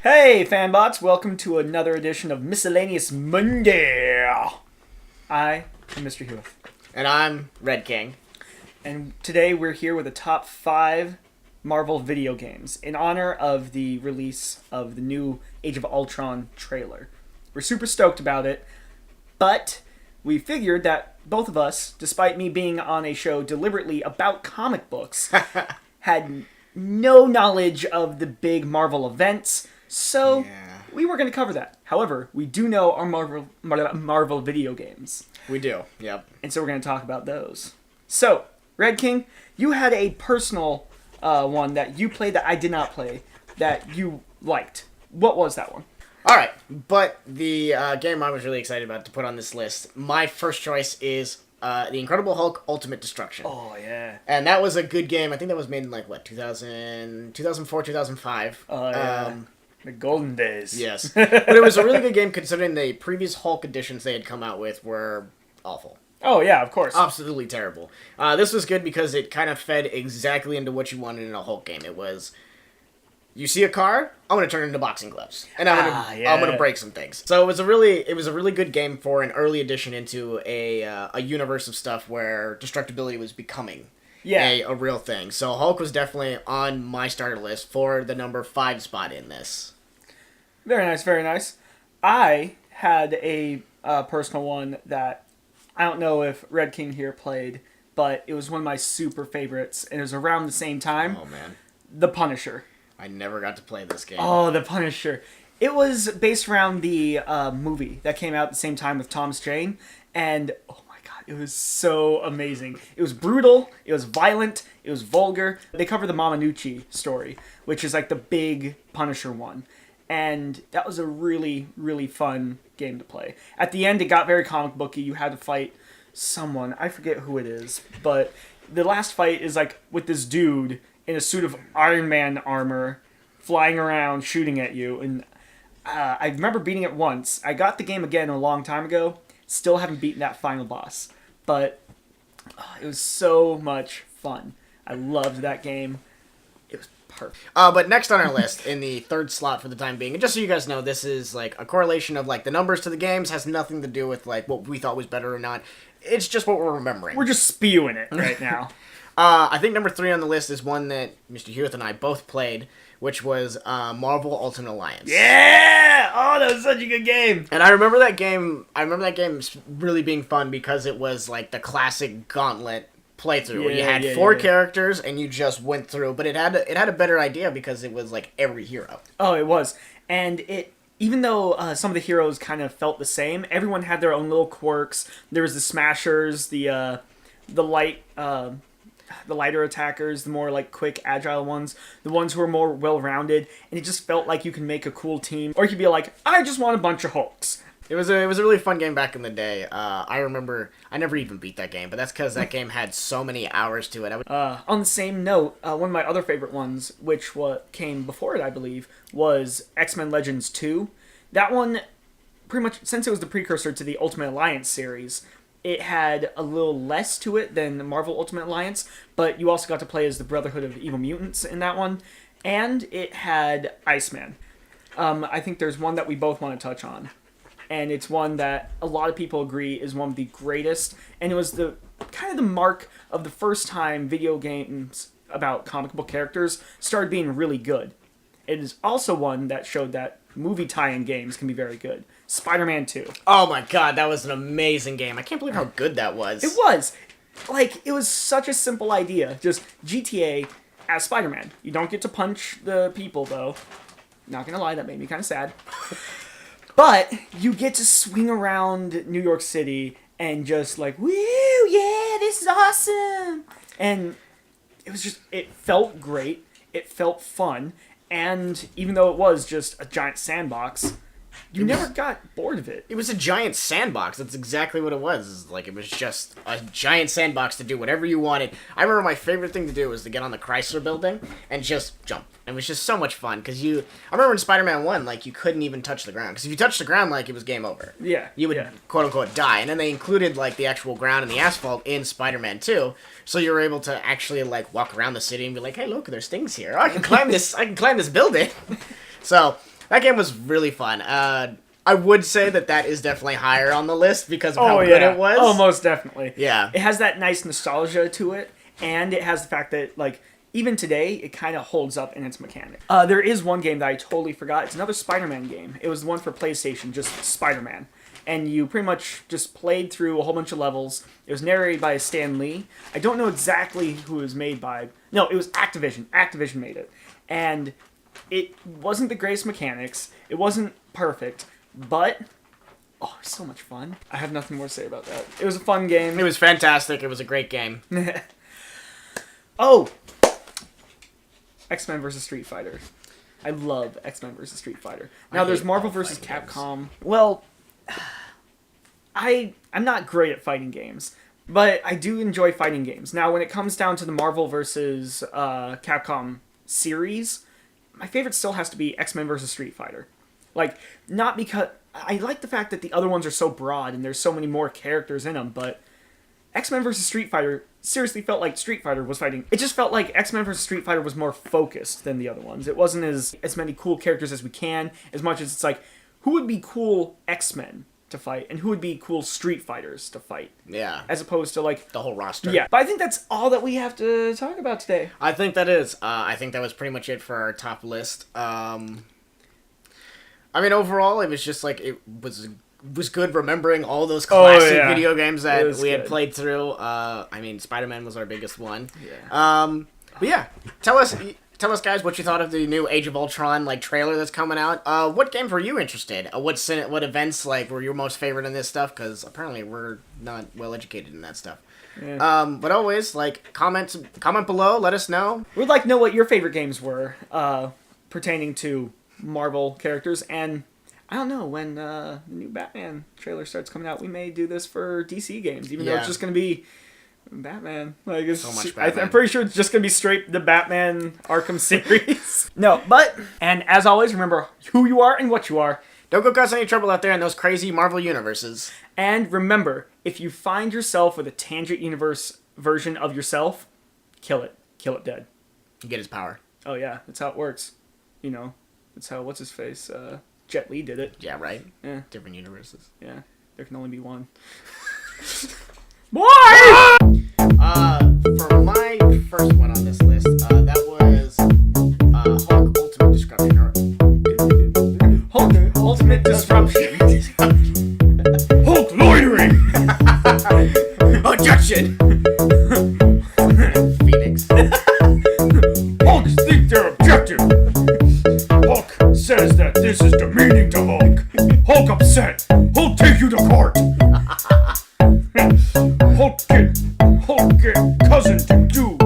Hey, fanbots! Welcome to another edition of Miscellaneous Monday. I am Mr. Hueth. And I'm Red King. And today we're here with the top 5 Marvel video games in honor of the release of the new Age of Ultron trailer. We're super stoked about it, but we figured that both of us, despite me being on a show deliberately about comic books, had no knowledge of the big Marvel events. So, we were going to cover that. However, we do know our Marvel video games. We do, yep. And so we're going to talk about those. So, Red King, you had a personal one that you played that I did not play, that you liked. What was that one? Alright, but the game I was really excited about to put on this list, my first choice is The Incredible Hulk Ultimate Destruction. Oh, yeah. And that was a good game. I think that was made in, 2004, 2005. Oh, yeah. The golden days. Yes. But it was a really good game considering the previous Hulk editions they had come out with were awful. Oh, yeah, of course. Absolutely terrible. This was good because it kind of fed exactly into what you wanted in a Hulk game. It was, you see a car, I'm going to turn it into boxing gloves. And I'm going to break some things. So it was a really good game for an early addition into a universe of stuff where destructibility was becoming a real thing. So Hulk was definitely on my starter list for the number 5 spot in this. Very nice, very nice. I had a personal one that I don't know if Red King here played, but it was one of my super favorites, and it was around the same time. Oh, man. The Punisher. I never got to play this game. Oh, The Punisher. It was based around the movie that came out at the same time with Thomas Jane, and oh my god, it was so amazing. It was brutal, it was violent, it was vulgar. They cover the Mamanucci story, which is like the big Punisher one. And that was a really, really fun game to play. At the end, it got very comic booky. You had to fight someone. I forget who it is. But the last fight is like with this dude in a suit of Iron Man armor flying around shooting at you. And I remember beating it once. I got the game again a long time ago. Still haven't beaten that final boss. But it was so much fun. I loved that game. It was perfect. But next on our list, in the third slot for the time being, and just so you guys know, this is like a correlation of like the numbers to the games, has nothing to do with like what we thought was better or not. It's just what we're remembering. We're just spewing it right now. I think number 3 on the list is one that Mr. Hueth and I both played, which was Marvel Ultimate Alliance. Yeah! Oh, that was such a good game. And I remember that game really being fun because it was like the classic gauntlet playthrough where you had 4 characters and you just went through, but it had a better idea because it was like every hero. Oh, it was. And even though some of the heroes kind of felt the same, everyone had their own little quirks. There was the smashers, the lighter attackers, the more like quick, agile ones, the ones who are more well-rounded, and it just felt like you can make a cool team. Or you could be like, I just want a bunch of Hulks. It was a really fun game back in the day. I remember I never even beat that game, but that's because that game had so many hours to it. On the same note, one of my other favorite ones, which came before it, I believe, was X-Men Legends 2. That one, pretty much, since it was the precursor to the Ultimate Alliance series, it had a little less to it than Marvel Ultimate Alliance, but you also got to play as the Brotherhood of Evil Mutants in that one, and it had Iceman. I think there's one that we both want to touch on. And it's one that a lot of people agree is one of the greatest. And it was the kind of the mark of the first time video games about comic book characters started being really good. It is also one that showed that movie tie-in games can be very good. Spider-Man 2. Oh my god, that was an amazing game. I can't believe how good that was. It was. Like, it was such a simple idea. Just GTA as Spider-Man. You don't get to punch the people, though. Not gonna lie, that made me kind of sad. But you get to swing around New York City and just like, woo, yeah, this is awesome. And it felt great. It felt fun. And even though it was just a giant sandbox, you never got bored of it. It was a giant sandbox. That's exactly what it was. Like, it was just a giant sandbox to do whatever you wanted. I remember my favorite thing to do was to get on the Chrysler building and just jump. It was just so much fun because I remember in Spider-Man 1, like, you couldn't even touch the ground. Because if you touched the ground, like, it was game over. Yeah. You would, quote-unquote, die. And then they included, like, the actual ground and the asphalt in Spider-Man 2. So you were able to actually, like, walk around the city and be like, hey, look, there's things here. Oh, I can climb this building. So That game was really fun. I would say that is definitely higher on the list because of how good it was. Oh, most definitely. Yeah. It has that nice nostalgia to it, and it has the fact that, like, even today, it kind of holds up in its mechanics. There is one game that I totally forgot. It's another Spider-Man game. It was the one for PlayStation, just Spider-Man. And you pretty much just played through a whole bunch of levels. It was narrated by Stan Lee. I don't know exactly who it was made by. No, it was Activision. Activision made it. And it wasn't the greatest mechanics. It wasn't perfect. But, oh, it was so much fun. I have nothing more to say about that. It was a fun game. It was fantastic. It was a great game. Oh! X-Men vs. Street Fighter. I love X-Men vs. Street Fighter. Now, there's Marvel vs. Capcom. Games. Well, I'm not great at fighting games, but I do enjoy fighting games. Now, when it comes down to the Marvel vs. Capcom series, my favorite still has to be X-Men vs. Street Fighter. Like, not because... I like the fact that the other ones are so broad and there's so many more characters in them, but X-Men vs. Street Fighter seriously felt like Street Fighter was fighting. It just felt like X-Men vs. Street Fighter was more focused than the other ones. It wasn't as many cool characters as we can, as much as it's like, who would be cool X-Men to fight, and who would be cool Street Fighters to fight? Yeah. As opposed to, like... the whole roster. Yeah. But I think that's all that we have to talk about today. I think that is. I think that was pretty much it for our top list. I mean, overall, it was just like, it was good remembering all those classic video games that we had played through. I mean, Spider-Man was our biggest one. Yeah. But yeah, tell us, guys, what you thought of the new Age of Ultron trailer that's coming out. What games were you interested? What events were your most favorite in this stuff? Because apparently we're not well educated in that stuff. Yeah. But always comment below. Let us know. We'd like to know what your favorite games were pertaining to Marvel characters, and I don't know, when the new Batman trailer starts coming out, we may do this for DC games, even though it's just going to be Batman. It's so much Batman. I'm pretty sure it's just going to be straight the Batman Arkham series. No, but, and as always, remember who you are and what you are. Don't go cause any trouble out there in those crazy Marvel universes. And remember, if you find yourself with a Tangent Universe version of yourself, kill it. Kill it dead. You get his power. Oh, yeah, that's how it works. That's how, what's-his-face, Jet Li did it. Yeah, right? Yeah. Different universes. Yeah. There can only be one. Why? For my first one on this list, that was Hulk Ultimate Disruption. Hulk Ultimate Disruption. Hulk loitering. Objection. Phoenix. Hulks think they're objective. Hulk says that this is demeaning to Hulk. Hulk upset. Hulk take you to court. Hulk get cousin to do.